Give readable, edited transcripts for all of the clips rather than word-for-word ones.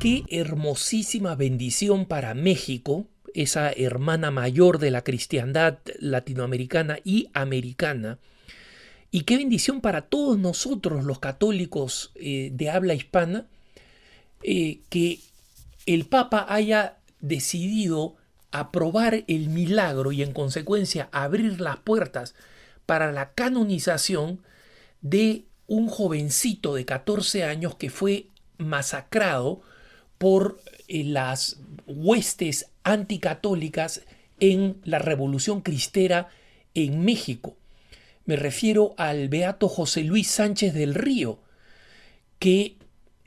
Qué hermosísima bendición para México, esa hermana mayor de la cristiandad latinoamericana y americana. Y qué bendición para todos nosotros los católicos de habla hispana, que el Papa haya decidido aprobar el milagro y en consecuencia abrir las puertas para la canonización de un jovencito de 14 años que fue masacrado por las huestes anticatólicas en la Revolución Cristera en México. Me refiero al beato José Luis Sánchez del Río, que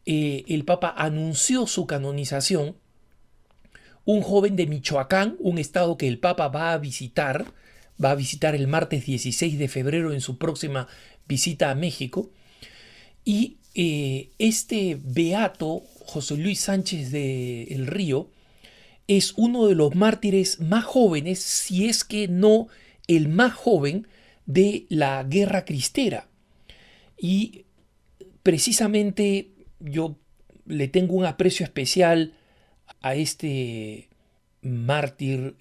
el Papa anunció su canonización, un joven de Michoacán, un estado que el Papa va a visitar el martes 16 de febrero en su próxima visita a México. Y este beato, José Luis Sánchez del Río, es uno de los mártires más jóvenes, si es que no el más joven, de la Guerra Cristera. Y precisamente yo le tengo un aprecio especial a este mártir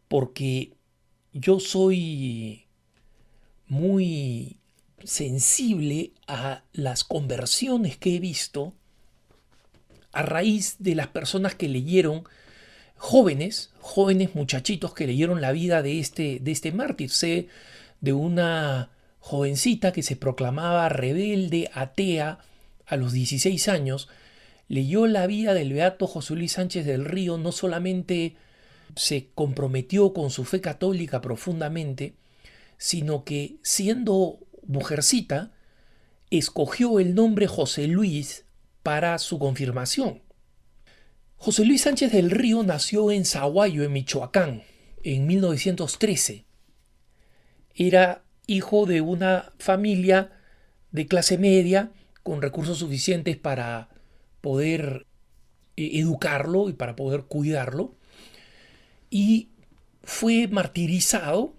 porque yo soy muy sensible a las conversiones que he visto a raíz de las personas que leyeron, jóvenes muchachitos que leyeron la vida de este mártir. Sé de una jovencita que se proclamaba rebelde, atea, a los 16 años, leyó la vida del beato José Luis Sánchez del Río, no solamente se comprometió con su fe católica profundamente, sino que siendo mujercita, escogió el nombre José Luis para su confirmación. José Luis Sánchez del Río nació en Sahuayo, en Michoacán, en 1913. Era hijo de una familia de clase media con recursos suficientes para poder educarlo y para poder cuidarlo. Y fue martirizado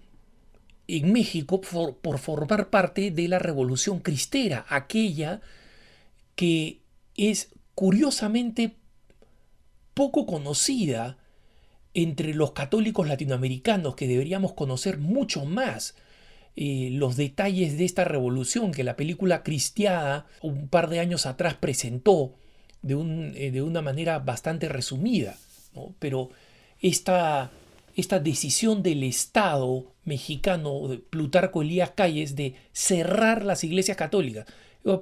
en México por formar parte de la Revolución Cristera, aquella que es curiosamente poco conocida entre los católicos latinoamericanos, que deberíamos conocer mucho más los detalles de esta revolución que la película Cristiada un par de años atrás presentó de una manera bastante resumida, ¿no? Pero esta decisión del Estado mexicano de Plutarco Elías Calles de cerrar las iglesias católicas.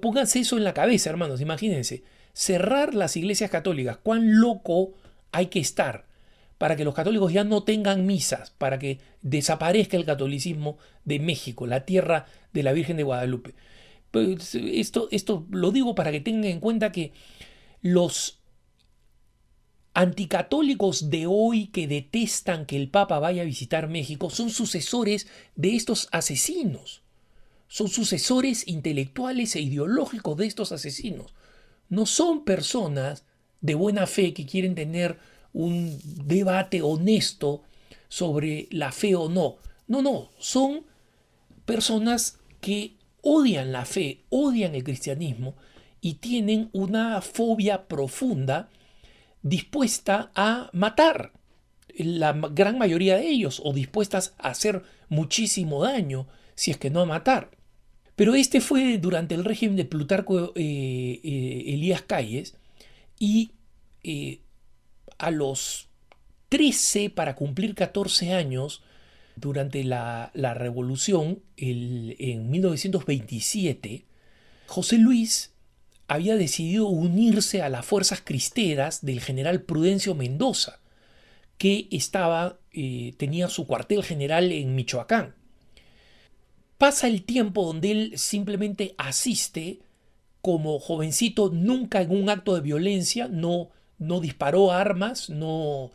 Pónganse eso en la cabeza, hermanos, imagínense. Cerrar las iglesias católicas. ¿Cuán loco hay que estar para que los católicos ya no tengan misas, para que desaparezca el catolicismo de México, la tierra de la Virgen de Guadalupe? Pues esto lo digo para que tengan en cuenta que los anticatólicos de hoy que detestan que el Papa vaya a visitar México son sucesores de estos asesinos. Son sucesores intelectuales e ideológicos de estos asesinos. No son personas de buena fe que quieren tener un debate honesto sobre la fe o no. No, son personas que odian la fe, odian el cristianismo y tienen una fobia profunda dispuesta a matar, la gran mayoría de ellos, o dispuestas a hacer muchísimo daño, si es que no a matar. Pero este fue durante el régimen de Plutarco Elías Calles, y a los 13, para cumplir 14 años, durante la revolución, en 1927, José Luis había decidido unirse a las fuerzas cristeras del general Prudencio Mendoza, que tenía su cuartel general en Michoacán. Pasa el tiempo donde él simplemente asiste como jovencito, nunca en un acto de violencia, no disparó armas, no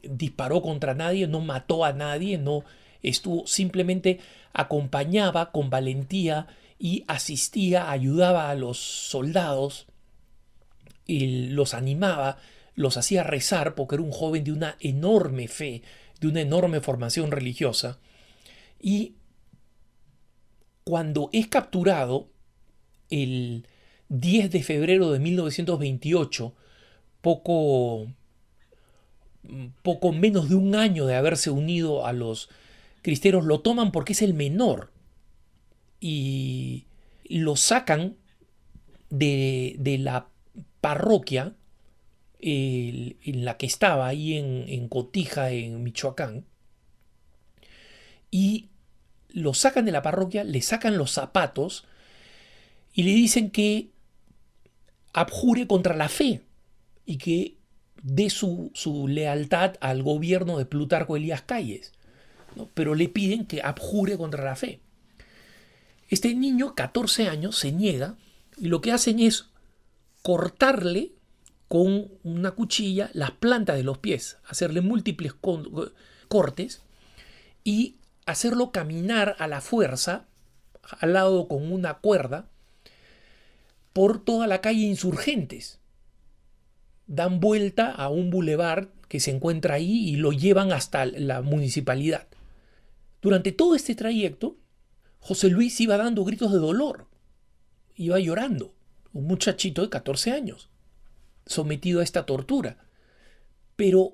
disparó contra nadie, no mató a nadie, simplemente acompañaba con valentía y asistía, ayudaba a los soldados, y los animaba, los hacía rezar, porque era un joven de una enorme fe, de una enorme formación religiosa. Y cuando es capturado, el 10 de febrero de 1928, poco, poco menos de un año de haberse unido a los cristeros, lo toman porque es el menor y lo sacan de la parroquia en la que estaba, ahí en Cotija, en Michoacán, y lo sacan de la parroquia, le sacan los zapatos y le dicen que abjure contra la fe y que dé su lealtad al gobierno de Plutarco Elías Calles, ¿no? Pero le piden que abjure contra la fe. Este niño, 14 años, se niega y lo que hacen es cortarle con una cuchilla las plantas de los pies, hacerle múltiples cortes y hacerlo caminar a la fuerza, al lado con una cuerda, por toda la calle Insurgentes. Dan vuelta a un bulevar que se encuentra ahí y lo llevan hasta la municipalidad. Durante todo este trayecto, José Luis iba dando gritos de dolor, iba llorando, un muchachito de 14 años, sometido a esta tortura. Pero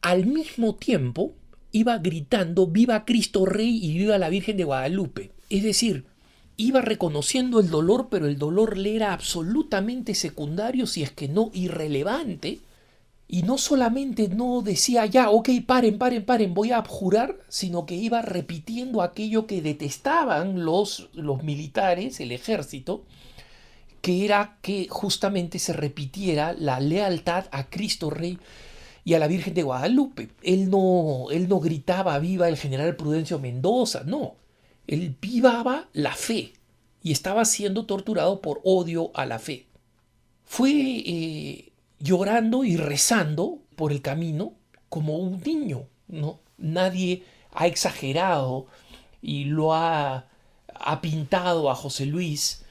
al mismo tiempo iba gritando "Viva Cristo Rey" y "Viva la Virgen de Guadalupe". Es decir, iba reconociendo el dolor, pero el dolor le era absolutamente secundario, si es que no irrelevante. Y no solamente no decía ya, ok, paren, voy a abjurar, sino que iba repitiendo aquello que detestaban los militares, el ejército, que era que justamente se repitiera la lealtad a Cristo Rey y a la Virgen de Guadalupe. Él no gritaba "Viva el general Prudencio Mendoza", no. Él vivaba la fe y estaba siendo torturado por odio a la fe. Fue llorando y rezando por el camino como un niño, ¿no? Nadie ha exagerado y lo ha pintado a José Luis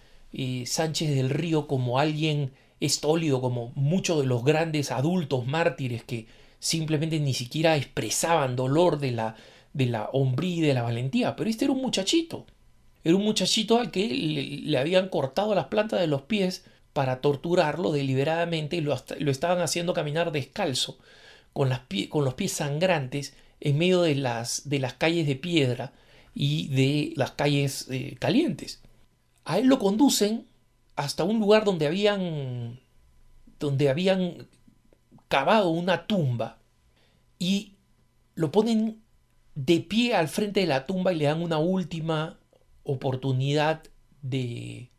Sánchez del Río como alguien estólido, como muchos de los grandes adultos mártires que simplemente ni siquiera expresaban dolor de la hombría y de la valentía. Pero este era un muchachito. Era un muchachito al que le habían cortado las plantas de los pies para torturarlo deliberadamente y lo estaban haciendo caminar descalzo, con los pies sangrantes, en medio de las calles de piedra y de las calles calientes. A él lo conducen hasta un lugar donde habían cavado una tumba y lo ponen de pie al frente de la tumba y le dan una última oportunidad de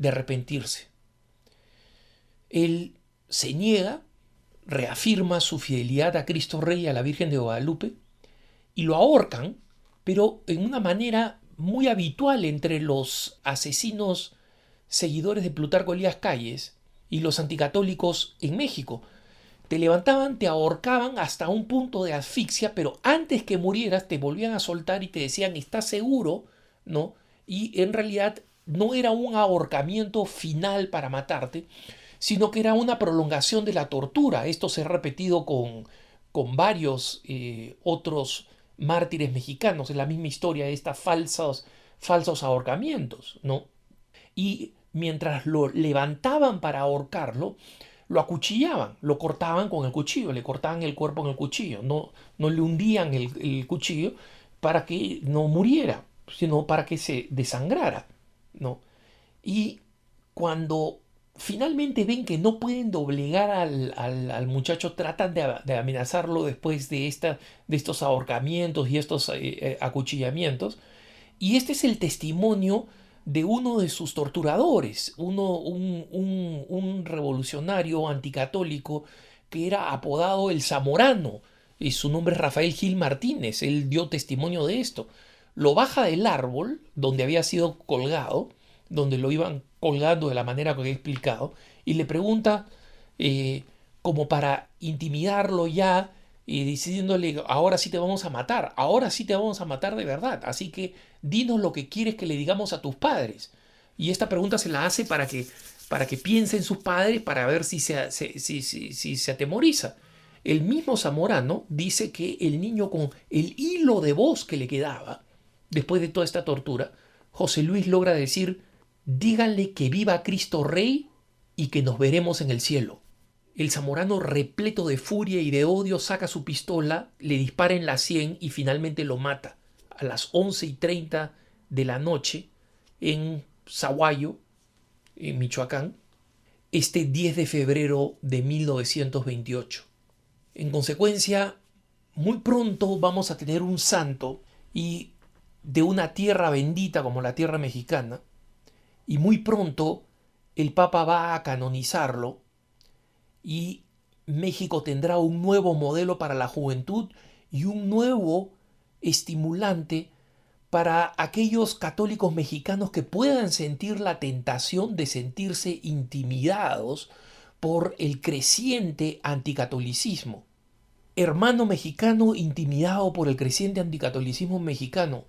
arrepentirse. Él se niega, reafirma su fidelidad a Cristo Rey y a la Virgen de Guadalupe y lo ahorcan, pero en una manera muy habitual entre los asesinos seguidores de Plutarco Elías Calles y los anticatólicos en México. Te levantaban, te ahorcaban hasta un punto de asfixia, pero antes que murieras te volvían a soltar y te decían "¿Estás seguro?", ¿no? Y en realidad no era un ahorcamiento final para matarte, sino que era una prolongación de la tortura. Esto se ha repetido con varios otros mártires mexicanos, en la misma historia de estos falsos ahorcamientos, ¿no? Y mientras lo levantaban para ahorcarlo, lo acuchillaban, lo cortaban con el cuchillo, le cortaban el cuerpo con el cuchillo, no le hundían el cuchillo para que no muriera, sino para que se desangrara, ¿no? Y cuando finalmente ven que no pueden doblegar al muchacho, tratan de amenazarlo después de estos ahorcamientos y estos acuchillamientos. Y este es el testimonio de uno de sus torturadores, un revolucionario anticatólico que era apodado el Zamorano, y su nombre es Rafael Gil Martínez. Él dio testimonio de esto. Lo baja del árbol donde había sido colgado, donde lo iban colgando de la manera que he explicado, y le pregunta, como para intimidarlo ya, y diciéndole: ahora sí te vamos a matar, ahora sí te vamos a matar de verdad, así que dinos lo que quieres que le digamos a tus padres. Y esta pregunta se la hace para que piensen sus padres, para ver si se atemoriza. El mismo Zamorano dice que el niño, con el hilo de voz que le quedaba después de toda esta tortura, José Luis logra decir: díganle que viva Cristo Rey y que nos veremos en el cielo. El zamorano, repleto de furia y de odio, saca su pistola, le dispara en la sien y finalmente lo mata a las 11:30 de la noche en Sahuayo, en Michoacán, este 10 de febrero de 1928. En consecuencia, muy pronto vamos a tener un santo y de una tierra bendita como la tierra mexicana, y muy pronto el Papa va a canonizarlo y México tendrá un nuevo modelo para la juventud y un nuevo estimulante para aquellos católicos mexicanos que puedan sentir la tentación de sentirse intimidados por el creciente anticatolicismo. Hermano mexicano intimidado por el creciente anticatolicismo mexicano,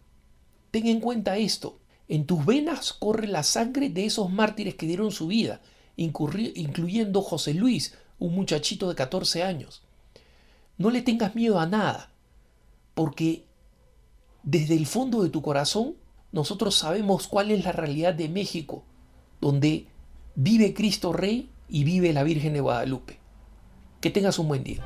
ten en cuenta esto. En tus venas corre la sangre de esos mártires que dieron su vida, incluyendo José Luis, un muchachito de 14 años. No le tengas miedo a nada, porque desde el fondo de tu corazón nosotros sabemos cuál es la realidad de México, donde vive Cristo Rey y vive la Virgen de Guadalupe. Que tengas un buen día.